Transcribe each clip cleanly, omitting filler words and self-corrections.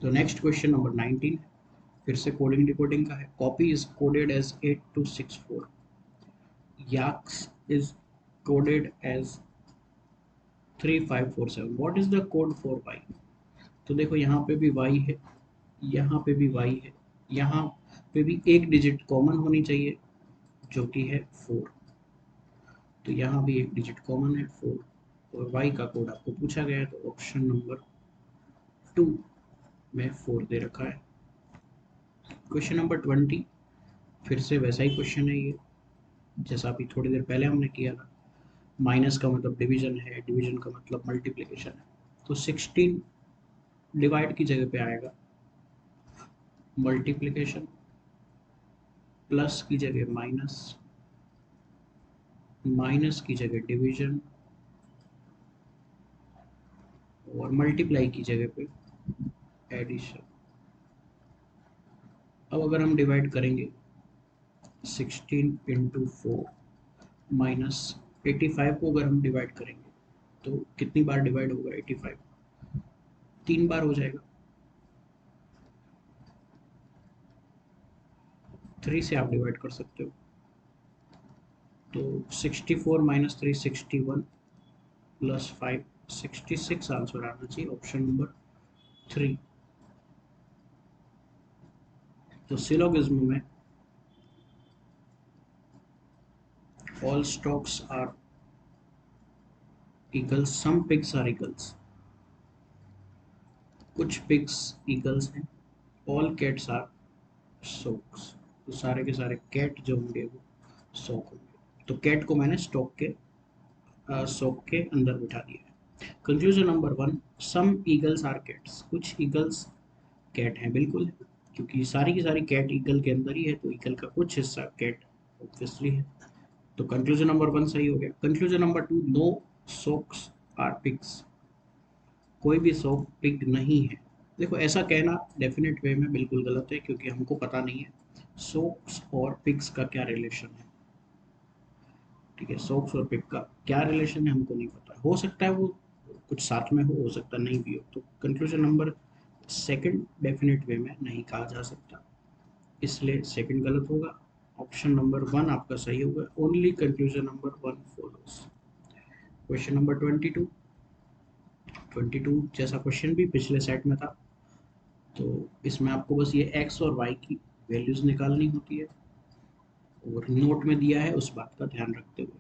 तो next question number 19 फिर से कोडिंग डिकोडिंग का है। Copy is coded as 8264, yaks is coded as 3547, what is the code for Y. तो देखो यहाँ पे भी वाई है, यहाँ पे भी वाई है, यहाँ पे भी एक डिजिट कॉमन होनी चाहिए जो कि है 4। तो यहाँ भी एक डिजिट कॉमन है 4 और y का कोड आपको पूछा गया है, तो ऑप्शन नंबर 2 में 4 दे रखा है। क्वेश्चन नंबर 20 फिर से वैसा ही क्वेश्चन है ये जैसा अभी थोड़ी देर पहले हमने किया था। माइनस का मतलब डिवीजन है, डिवीजन का मतलब मल्टीप्लिकेशन है। तो 16 डिवाइड की जगह पे आएगा मल्टीप्लिकेशन, प्लस की जगह माइनस, माइनस की जगह डिवीजन और मल्टीप्लाई की जगह पे एडिशन। अब अगर हम डिवाइड करेंगे 16 इंटू 4 माइनस 85 को अगर हम डिवाइड करेंगे तो कितनी बार डिवाइड होगा 85? 3 बार हो जाएगा। 3 से आप डिवाइड कर सकते हो। तो 64 माइनस 3 61 प्लस 5 66 आंसर आना चाहिए ऑप्शन नंबर 3। तो सिलोगिज्म में all stocks are eagles, some pigs are eagles, कुछ पिग्स ईगल्स हैं, ऑल कैट्स आर सॉक्स, तो सारे के सारे कैट जो होंगे वो सॉक होंगे। तो कैट को मैंने स्टॉक के सॉक के अंदर बिठा दिया है। Conclusion number 1, some eagles are cats, कुछ ईगल्स कैट हैं, बिल्कुल है, क्योंकि सारी की सारी कैट ईगल के अंदर ही है, तो ईगल का कुछ हिस्सा कैट ऑब्वियसली है। तो कंक्लूजन नंबर 1 सही हो गया। Conclusion number 2, no socks are pigs, कोई भी सॉक पिग नहीं है। देखो ऐसा कहना डेफिनेट वे में बिल्कुल गलत है, क्योंकि हमको पता नहीं है सॉक्स और पिग्स का क्या रिलेशन है। ठीक है, सॉक्स और पिग का क्या रिलेशन है हमको नहीं पता, हो सकता है वो कुछ साथ में हो सकता नहीं भी हो। तो कंक्लूजन नंबर सेकंड डेफिनेट वे में नहीं कहा जा सकता, इसलिए सेकंड गलत होगा। ऑप्शन नंबर 1 आपका सही होगा। Only conclusion number 1 follows. Question number 22, 22 जैसा क्वेश्चन भी पिछले सेट में था। तो इसमें आपको बस ये एक्स और वाई की वैल्यूज निकालनी होती है और नोट में दिया है उस बात का ध्यान रखते हुए।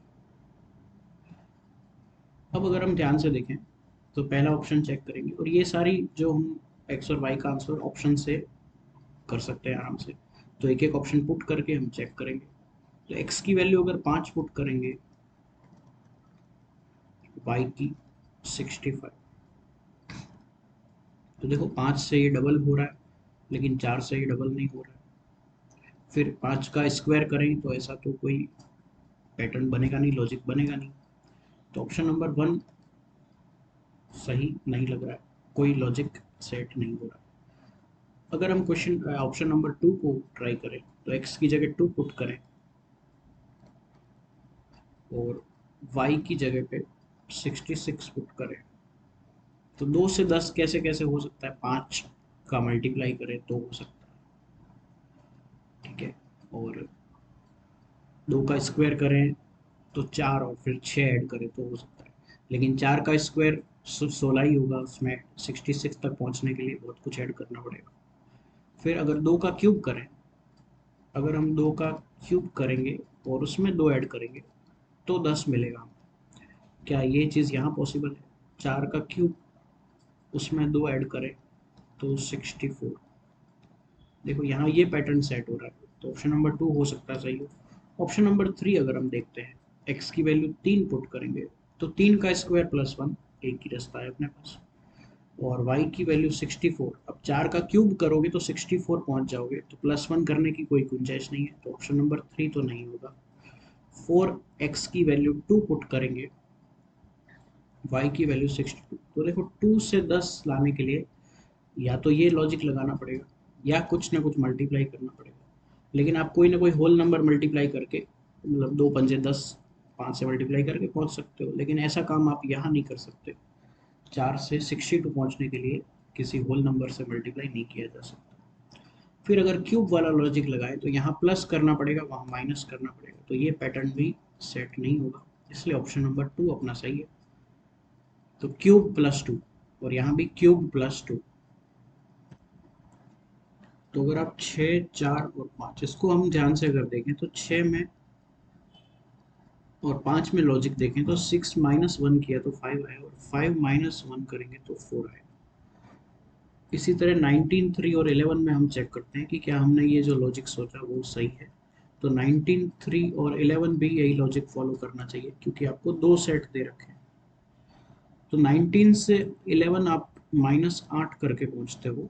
अब अगर हम ध्यान से देखें तो पहला ऑप्शन चेक करेंगे, और ये सारी जो हम एक्स और वाई का आंसर ऑप्शन से कर सकते हैं आराम से। तो एक एक ऑप्शन पुट करके हम चेक करेंगे। तो एक्स की वैल्यू अगर 5 पुट करेंगे, वाई की 65, तो देखो 5 से ये डबल हो रहा है, लेकिन 4 से ये डबल नहीं हो रहा है। फिर 5 का स्क्वायर करें तो ऐसा तो कोई पैटर्न बनेगा नहीं, लॉजिक बनेगा नहीं। तो ऑप्शन नंबर 1 सही नहीं लग रहा है, कोई लॉजिक सेट नहीं हो रहा। अगर हम क्वेश्चन ऑप्शन नंबर 2 को ट्राई करें, तो x की जगह 2 पुट करें और y की जगह पे 66 पुट करें, तो 2 से 10 कैसे कैसे हो सकता है, 5 का मल्टीप्लाई करें तो हो सकता है। ठीक है, और 2 का स्क्वायर करें तो 4 और फिर 6 ऐड करें तो हो सकता है। लेकिन 4 का स्क्वायर 16 ही होगा, उसमें 66 तक पहुंचने के लिए बहुत कुछ ऐड करना पड़ेगा। फिर अगर 2 का क्यूब करें, अगर हम 2 का क्यूब करेंगे और उसमें 2 ऐड करेंगे तो 10 मिलेगा। क्या ये चीज़ यहाँ पॉसिबल है? 4 का क्यूब उसमें 2 ऐड करें तो 64। देखो यहाँ ये पैटर्न सेट हो रहा है, तो ऑप्शन नंबर 2 हो सकता है सही हो। ऑप्शन नंबर 3 अगर हम देखते हैं, एक्स की वैल्यू 3 पुट करेंगे तो 3 का स्क्वायर प्लस 1, एक ही रास्ता है अपने पास, और y की वैल्यू 64। अब 4 का क्यूब करोगे तो 64 पहुंच जाओगे, तो प्लस 1 करने की कोई गुंजाइश नहीं है, तो ऑप्शन नंबर 3 तो नहीं होगा। 4x की वैल्यू 2 पुट करेंगे, y की वैल्यू 62। तो देखो 2 से 10 लाने के लिए या तो ये लॉजिक लगाना पड़ेगा या कुछ ना कुछ मल्टीप्लाई करना पड़ेगा। लेकिन आप कोई ना कोई होल नंबर मल्टीप्लाई करके, मतलब 2 पंजे 10, 5 से मल्टीप्लाई करके पहुंच सकते हो, लेकिन ऐसा काम आप यहाँ नहीं कर सकते। 4 से 62 पहुंचने के लिए किसी होल नंबर से मल्टीप्लाई नहीं किया जा सकता। फिर अगर क्यूब वाला लॉजिक लगाए तो यहाँ प्लस करना पड़ेगा, वहाँ माइनस करना पड़ेगा, तो ये पैटर्न भी सेट नहीं होगा, इसलिए ऑप्शन नंबर 2 अपना सही है। तो क्यूब प्लस 2, और यहाँ भी क्यूब प्लस 2। तो अगर आप 6, 4 और 5 इसको हम ध्यान से अगर देखें तो 6 में और 5 में लॉजिक देखें तो 6 माइनस 1 किया तो 5 आया, और 5 माइनस 1 करेंगे तो 4 आएगा। इसी तरह 19, 3 और 11 में हम चेक करते हैं कि क्या हमने ये जो लॉजिक सोचा वो सही है। तो 19, 3 और 11 भी यही लॉजिक फॉलो करना चाहिए, क्योंकि आपको दो सेट दे रखे हैं। तो 19 से 11 आप -8 करके पहुंचते हो,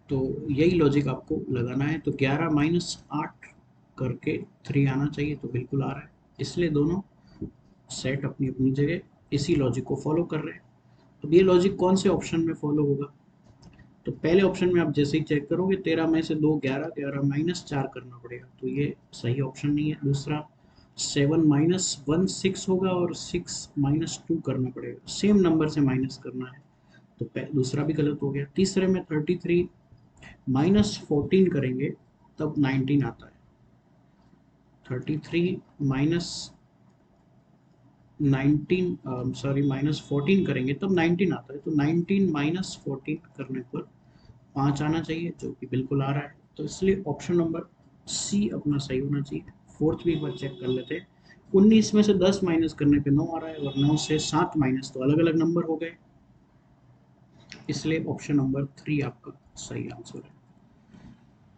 तो यही लॉजिक आपको लगाना है। तो 11 माइनस 8 करके 3 आना चाहिए, तो बिल्कुल आ रहा है। इसलिए दोनों सेट अपनी अपनी जगह इसी लॉजिक को फॉलो कर रहे हैं। अब ये लॉजिक कौन से ऑप्शन में फॉलो होगा? तो पहले ऑप्शन में आप जैसे ही चेक करोगे 13 में से 2 11, 11 माइनस 4 करना पड़ेगा, तो ये सही ऑप्शन नहीं है। दूसरा 7 माइनस 1 6 होगा, और 6 माइनस 2 करना पड़ेगा, सेम नंबर से माइनस करना है, तो दूसरा भी गलत हो गया। तीसरे में 33 माइनस 14 करेंगे तब 19 आता है। 33 माइनस 19 सॉरी माइनस 14 करेंगे तब 19 आता है, तो 19 माइनस 14 करने पर 5 आना चाहिए, जो कि बिल्कुल आ रहा है। तो इसलिए ऑप्शन नंबर सी अपना सही होना चाहिए। फोर्थ भी एक बार चेक कर लेते हैं। 19 में से 10 माइनस करने पे 9 आ रहा है, और 9 से 7 माइनस, तो अलग अलग नंबर हो गए, इसलिए ऑप्शन नंबर 3 आपका सही आंसर है।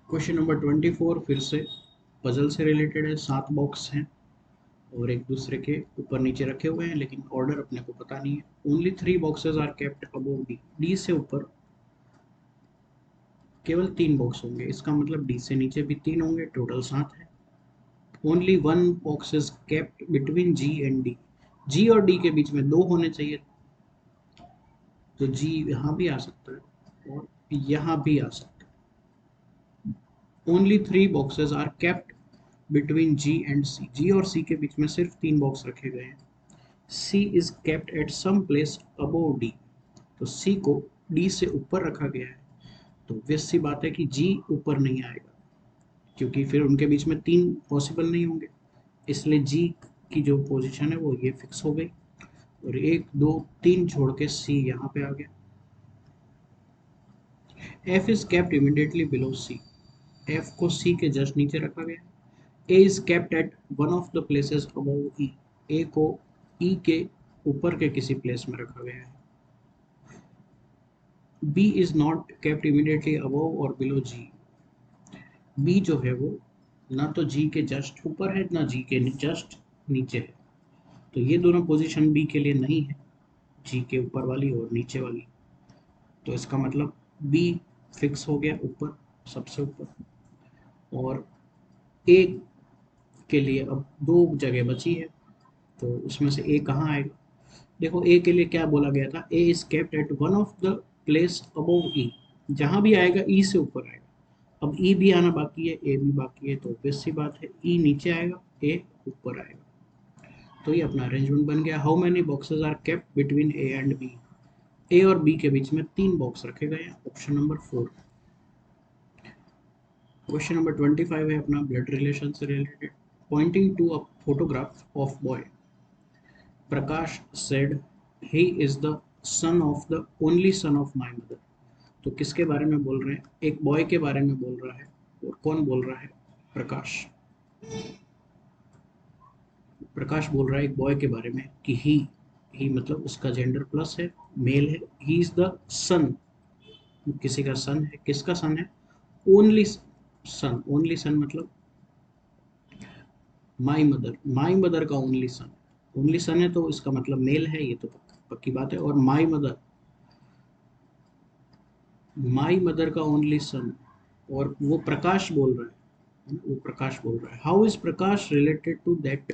क्वेश्चन नंबर 24 फिर से पजल से रिलेटेड है। 7 बॉक्स हैं और एक दूसरे के ऊपर नीचे रखे हुए हैं, लेकिन ऑर्डर अपने को पता नहीं है। Only 3 boxes are kept above D. D से ऊपर केवल 3 बॉक्स होंगे, इसका मतलब डी से नीचे भी 3 होंगे, टोटल 7 है। Only 1 box is kept between G and D. G और डी के बीच में 2 होने चाहिए, तो जी यहाँ भी आ सकता है और यहाँ भी आ सकता है। Only 3 boxes are kept between G and C. G और सी के बीच में सिर्फ 3 बॉक्स रखे गए हैं। C is kept at some place above D, तो सी को डी से ऊपर रखा गया है, तो obvious सी बात है कि जी ऊपर नहीं आएगा, क्योंकि फिर उनके बीच में 3 पॉसिबल नहीं होंगे, इसलिए जी की जो पोजीशन है वो ये फिक्स हो गई, और 1 2 3 छोड़ के सी यहाँ पे आ गया। F is kept immediately below C. F को सी के जस्ट नीचे रखा गया। A is kept at one of the places above E. A को ई के ऊपर के किसी प्लेस में रखा गया है। B is not kept immediately above और बिलो जी। बी जो है वो ना तो जी के जस्ट ऊपर है, ना जी के जस्ट नीचे है, तो ये दोनों पोजीशन बी के लिए नहीं है, जी के ऊपर वाली और नीचे वाली। तो इसका मतलब बी फिक्स हो गया ऊपर, सबसे ऊपर। और ए के लिए अब 2 जगह बची है, तो उसमें से ए कहाँ आएगा? देखो ए के लिए क्या बोला गया था, A is kept at one of the place above E. जहां भी आएगा ई से ऊपर आएगा। अब ई भी आना बाकी है, ए भी बाकी है, तो obvious सी बात है ई नीचे आएगा, ए ऊपर आएगा। तो ये अपना अरेंजमेंट बन गया। How many boxes are kept between A and B. A और बी के बीच में 3 बॉक्स रखे गए हैं, ऑप्शन नंबर 4। क्वेश्चन नंबर 25 है अपना ब्लड रिलेशन से related. Pointing to a photograph of boy, Prakash said he is the son of the only son of my mother. तो किसके बारे में बोल रहे हैं? एक बॉय के बारे में बोल रहा है, और कौन बोल रहा है? प्रकाश। प्रकाश बोल रहा है एक बॉय के बारे में कि ही मतलब उसका जेंडर प्लस है, मेल है। ही इज द सन, किसी का सन है। किसका सन है? Only son. ओनली सन मतलब माई मदर, माई मदर का ओनली सन। ओनली सन है तो इसका मतलब मेल है, ये तो पक्की बात है। और माई मदर का ओनली सन, और वो प्रकाश बोल रहा है, वो प्रकाश बोल रहा है। How is Prakash related to that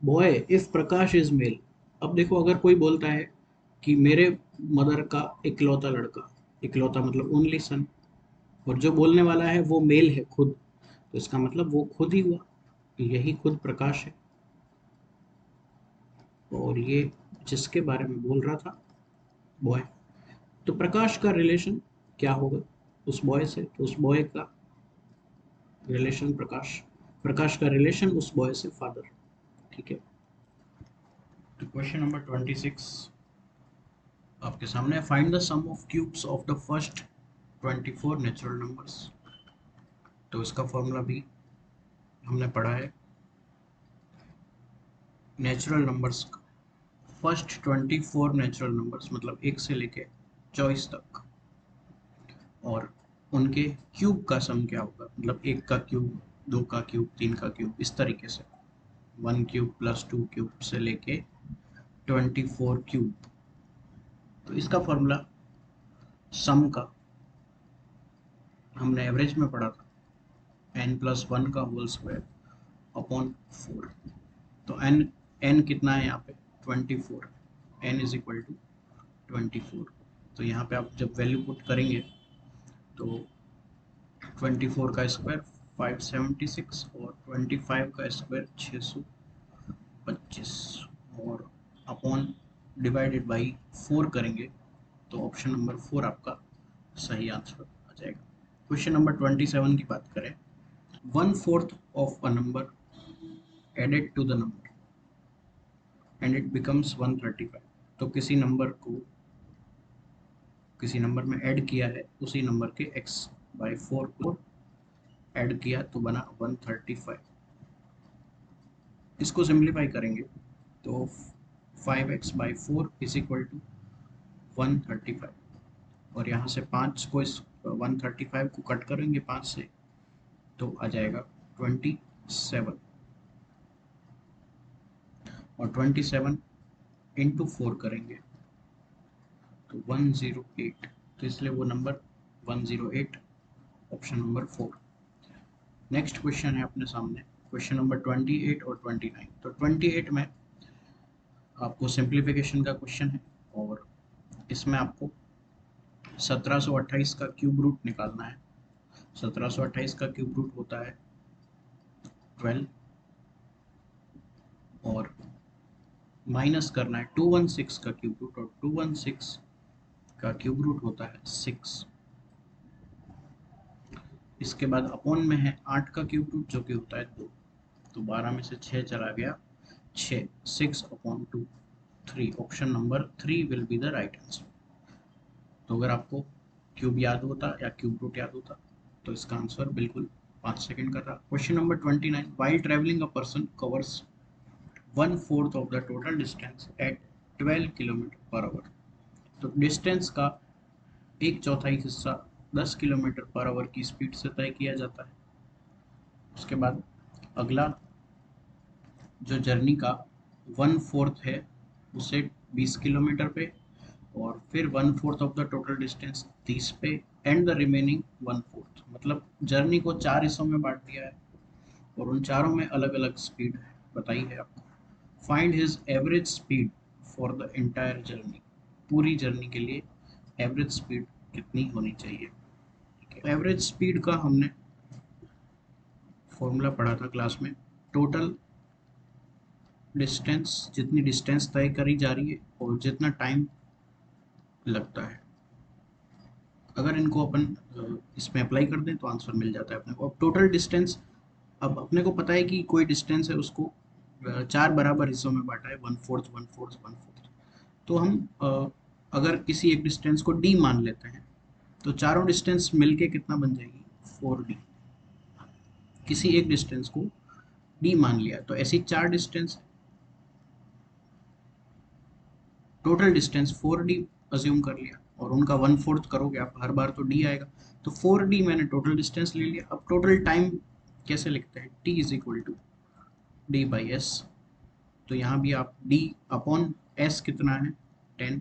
boy if Prakash is male. अब देखो अगर कोई बोलता है कि मेरे मदर का इकलौता लड़का, इकलौता मतलब ओनली सन, और जो बोलने वाला है वो मेल है खुद, तो इसका मतलब वो खुद ही हुआ, यही खुद प्रकाश है। और ये जिसके बारे में बोल रहा था बॉय। तो प्रकाश का रिलेशन क्या होगा उस बॉय से, तो उस बॉय का रिलेशन प्रकाश, प्रकाश का रिलेशन उस बॉय से फादर। ठीक है। तो क्वेश्चन नंबर 26 आपके सामने, find the sum of cubes of the first 24 natural numbers. तो इसका फॉर्मूला भी हमने पढ़ा है। नेचुरल नंबर्स का फर्स्ट 24 नेचुरल नंबर्स मतलब 1 से लेके 24 तक, और उनके क्यूब का सम क्या होगा, मतलब 1 का क्यूब, 2 का क्यूब, 3 का क्यूब, इस तरीके से 1 क्यूब प्लस 2 क्यूब से लेके 24 क्यूब। तो इसका फॉर्मूला सम का हमने एवरेज में पढ़ा था, n+1 का होल स्क्वायर अपॉन 4। तो n कितना है यहाँ पे 24, n इज इक्वल टू 24। तो यहाँ पे आप जब वैल्यू पुट करेंगे तो 24 का स्क्वायर 576 और 25 का स्क्वायर 625 और अपॉन डिवाइडेड बाई 4 करेंगे तो ऑप्शन नंबर 4 आपका सही आंसर आ जाएगा। क्वेश्चन नंबर 27 की बात करें, 1/4 of a number added to the number and it becomes 135। तो किसी नंबर में ऐड किया है, उसी नंबर के x/4 को ऐड किया तो बना 135। इसको सिंप्लीफाई करेंगे तो 5x/4 इज इक्वल टू 135, और यहाँ से 5 को इस 135 को कट करेंगे 5 से तो आ जाएगा 27, और 27 इंटू 4 करेंगे तो 108। तो इसलिए वो number 108, option number 4। Next question है अपने सामने, क्वेश्चन नंबर 28 और 29। तो 28 में आपको सिंप्लीफिकेशन का क्वेश्चन है, और इसमें आपको 1728 का क्यूब रूट निकालना है। 1728 का क्यूब रूट होता है 12, और माइनस करना है 216 का क्यूब रूट, और 216 का क्यूब रूट होता है 6। इसके बाद अपॉन में है 8 का क्यूब रूट जो कि होता है 2। तो 12 में से 6 चला गया, 6, 6/2, 3। Option number 3 will be the right answer. तो अगर आपको क्यूब याद होता या क्यूब रूट याद होता तो इसका आंसर बिल्कुल 5 सेकंड का था। Question number 29, while travelling a person covers 1/4 of the total distance at 12 kilometre per hour. तो डिस्टेंस का 1/4 हिस्सा 10 किलोमीटर पर आवर की स्पीड से तय किया जाता है। उसके बाद अगला जो जर्नी का 1/4 है उसे 20 किलोमीटर पे, और फिर 1/4 ऑफ द टोटल डिस्टेंस 30 पे, एंड द रिमेनिंग 1/4। मतलब जर्नी को 4 हिस्सों में बांट दिया है और उन चारों में अलग अलग स्पीड बताई है आपको। Find his average speed for the entire journey. पूरी जर्नी के लिए एवरेज स्पीड कितनी होनी चाहिए। एवरेज स्पीड का हमने फॉर्मूला पढ़ा था क्लास में, टोटल डिस्टेंस, जितनी डिस्टेंस तय करी जा रही है और जितना टाइम लगता है, अगर इनको अपन इसमें अप्लाई कर दें तो आंसर मिल जाता है अपने को। अब टोटल डिस्टेंस, अब अपने को पता है कि कोई डिस्टेंस है उसको 4 बराबर हिस्सों में बांटा है, 1/4 1/4 1/4। तो हम अगर किसी एक डिस्टेंस को डी मान लेते हैं तो चारों डिस्टेंस मिलके कितना बन जाएगी 4D। किसी एक डिस्टेंस को डी मान लिया तो ऐसी 4 distance, total distance 4D assume कर लिया और उनका 1/4 करोगे आप हर बार तो D आएगा। तो 4D मैंने टोटल डिस्टेंस ले लिया। अब टोटल टाइम कैसे लिखते हैं, T is equal to D/S। तो यहाँ भी आप D अपॉन S कितना है 10,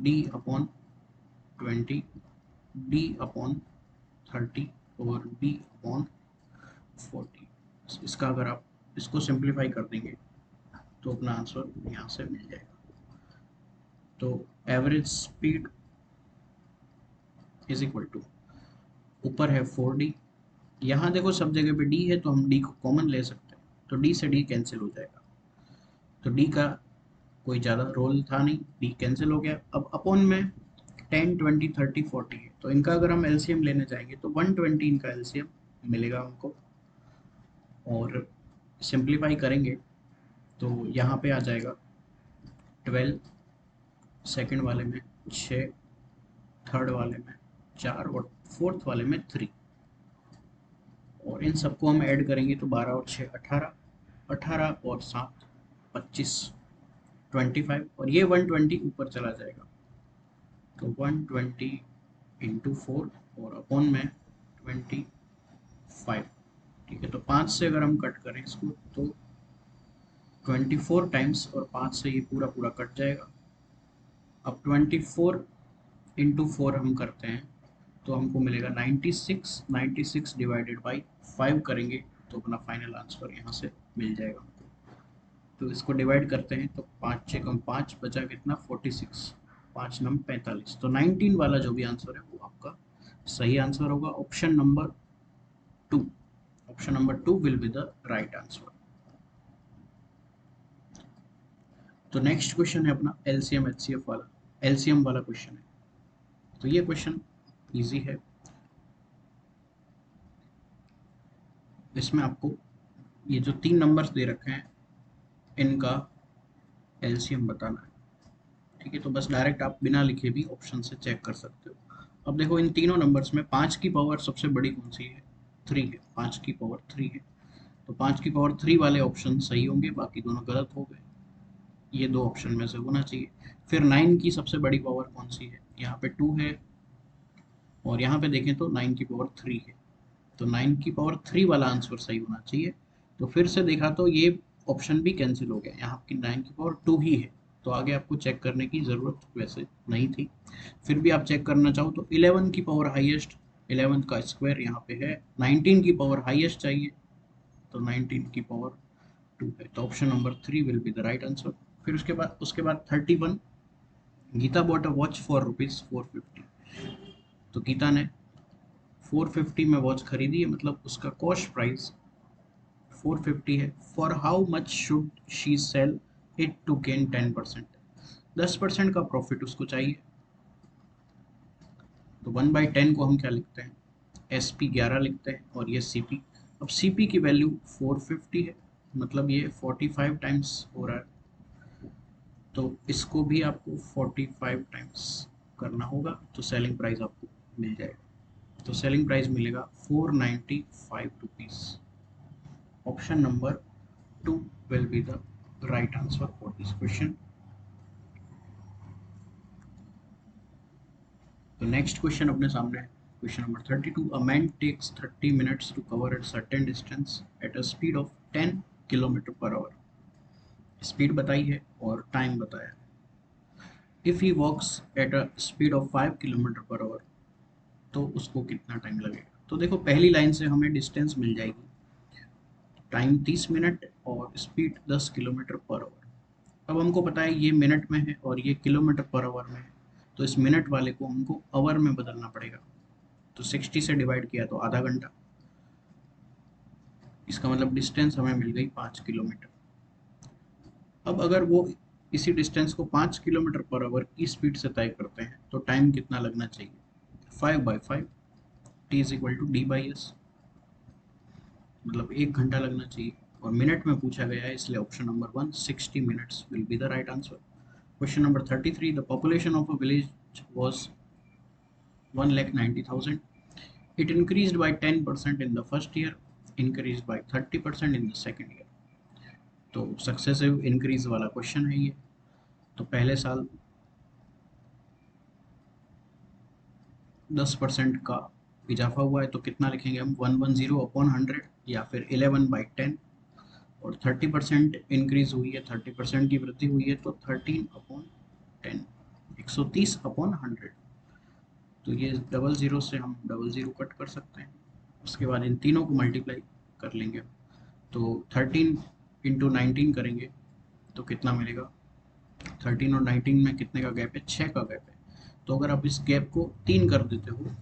D अपॉन 20, D अपॉन 30 और D अपॉन 40। इसका अगर आप इसको सिंप्लीफाई कर देंगे तो अपना आंसर यहाँ से मिल जाएगा। तो average speed is equal to, ऊपर है 4D, यहाँ देखो सब जगह पे D है तो हम D को कॉमन ले सकते हैं, तो D से D कैंसिल हो जाएगा। तो D का कोई ज़्यादा रोल था नहीं, डी कैंसिल हो गया। अब अपॉन में 10, 20, 30, 40 है, तो इनका अगर हम एलसीएम लेने जाएंगे तो 120 इनका एलसीएम मिलेगा हमको। और सिंप्लीफाई करेंगे तो यहाँ पे आ जाएगा 12, सेकंड वाले में 6, थर्ड वाले में 4 और फोर्थ वाले में 3। और इन सबको हम ऐड करेंगे तो 12 और 6 18, 18 और 7 25, 25 और ये 120 ऊपर चला जाएगा। तो 120 इंटू 4 और अपॉन में 25। ठीक है, तो 5 से अगर हम कट करें इसको तो 24 टाइम्स, और 5 से ये पूरा पूरा कट जाएगा। अब 24 इंटू 4 हम करते हैं तो हमको मिलेगा 96। 96 डिवाइडेड बाई 5 करेंगे तो अपना फाइनल आंसर यहाँ से मिल जाएगा हमको। तो इसको डिवाइड करते हैं तो 5 से कम 5 बचा कितना 46, 5 नम 45। तो 19 वाला जो भी आंसर है वो आपका सही आंसर होगा। Option number 2, option number 2 will be the right answer. तो नेक्स्ट क्वेश्चन है अपना एलसीएम एचसीएफ वाला, एलसीएम वाला क्वेश्चन है। तो ये क्वेश्चन इजी है। इसमें आपको ये जो 3 नंबर्स दे रखे हैं इनका एलसीएम बताना है। ठीक है, तो बस डायरेक्ट आप बिना लिखे भी ऑप्शन से चेक कर सकते हो। अब देखो इन तीनों नंबर्स में 5 की पावर सबसे बड़ी कौन सी है, 3 है। 5 की पावर 3 है, तो 5 की पावर 3 वाले ऑप्शन सही होंगे, बाकी दोनों गलत हो गए। ये दो ऑप्शन में से होना चाहिए। फिर 9 की सबसे बड़ी पावर कौन सी है, यहाँ पे 2 है, और यहाँ पे देखें तो 9 की पावर 3 है, तो 9 की पावर 3 वाला आंसर सही होना चाहिए। तो फिर से देखा तो ये ऑप्शन भी कैंसिल हो गया, यहाँ की 9 की पावर 2 ही है, तो आगे आपको चेक करने की ज़रूरत वैसे नहीं थी। फिर भी आप चेक करना चाहो तो 11 की पावर हाईएस्ट, 11 का स्क्वायर यहाँ पे है, 19 की पावर हाईएस्ट चाहिए, तो 19 की पावर 2 है, तो option number 3 will be the right answer. फिर उसके बाद 31, Geeta bought a watch for ₹450। तो गीता ने 450 में वॉच खरीदी है, मतलब उसका कॉस्ट प्राइस 450 है। For how much should she sell it to gain 10%, 10% का प्रॉफिट उसको चाहिए। तो 1/10 को हम क्या लिखते हैं, SP11 लिखते हैं, और ये CP। अब CP की वैल्यू 450 है, मतलब ये 45 टाइम्स हो रहा है, तो इसको भी आपको 45 टाइम्स करना होगा, तो सेलिंग प्राइस आपको मिल जाएगा। तो सेलिंग प्राइस मिलेगा 495 rupees. Option number 2 will be the right answer for this question. तो नेक्स्ट क्वेश्चन अपने सामने है, question number 32। A man takes 30 minutes to cover a certain distance at a speed of 10 kilometre per hour. Speed बताई है और time बताया है। If he walks at a speed of 5 kilometre per hour, तो उसको कितना टाइम लगेगा। तो देखो पहली लाइन से हमें डिस्टेंस मिल जाएगी, टाइम 30 मिनट और स्पीड 10 किलोमीटर पर आवर। अब हमको पता है ये मिनट में है और ये किलोमीटर पर आवर में है, तो इस मिनट वाले को हमको आवर में बदलना पड़ेगा। तो 60 से डिवाइड किया तो आधा घंटा, इसका मतलब डिस्टेंस हमें मिल गई 5 किलोमीटर। अब अगर वो इसी डिस्टेंस को 5 किलोमीटर पर आवर की स्पीड से तय करते हैं तो टाइम कितना लगना चाहिए, 5/5, T is equal to D/S, मतलब 1 घंटा लगना चाहिए। और मिनट में पूछा गया है, इसलिए option number 1 60 minutes will be the right answer. Question number 33, the population of a village was 1,90,000. It increased by 10% in the first year, increased by 30% in the second year. तो सक्सेसिव इंक्रीज वाला question है ये। तो पहले साल 10% का इजाफा हुआ है, तो कितना लिखेंगे हम, 110 अपॉन 100 या फिर 11/10। और 30% इंक्रीज हुई है, 30% की वृद्धि हुई है, तो 13/10, 130 अपॉन 100। तो ये डबल ज़ीरो से हम डबल ज़ीरो कट कर सकते हैं। उसके बाद इन तीनों को मल्टीप्लाई कर लेंगे, तो 13 इंटू 19 करेंगे तो कितना मिलेगा, 13 और 19 में कितने का गैप है, 6 का गैप है। तो अगर आप इस गैप को 3 कर देते हो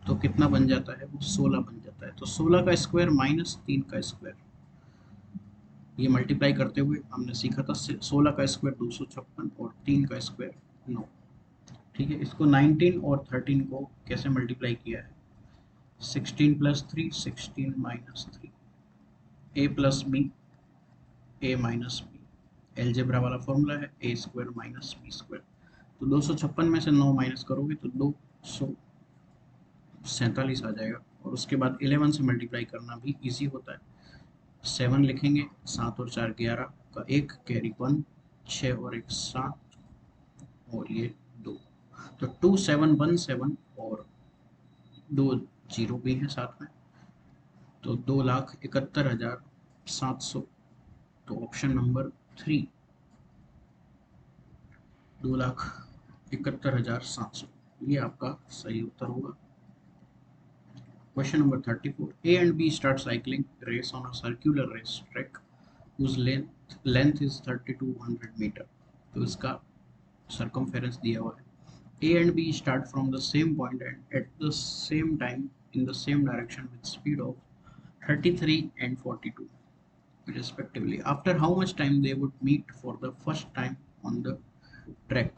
तो कितना बन जाता है, वो 16 बन जाता है। तो 16 का स्क्वायर माइनस 3 का स्क्वायर, ये मल्टीप्लाई करते हुए हमने सीखा था 16 का स्क्वायर 256 और 3 का स्क्वायर 9। ठीक है, इसको 19 और 13 को कैसे मल्टीप्लाई किया है? 16 प्लस 3, 16 माइनस 3, ए प्लस बी, ए माइनस बी, एलजेब्रा वाला फॉर्मूला है, ए स्क्वायर माइनस बी स्क्वायर। तो 256 में से 9 माइनस करोगे तो 247 आ जाएगा, और उसके बाद 11 से मल्टीप्लाई करना भी इजी होता है। 7 लिखेंगे, 7 और 4 11 का 1 कैरी 1, 6 और 1 7, और ये 2। तो 2717 और 2 जीरो भी है साथ में, तो 2,71,700। तो ऑप्शन नंबर 3, 2,71,700, ये आपका सही उत्तर होगा। Question number 34. A and B start cycling race on a circular race track whose length is 3200 meter. तो इसका circumference दिया हुआ है। A and B start from the same point and at the same time in the same direction with speed of 33 and 42 respectively. After how much time they would meet for the first time on the track?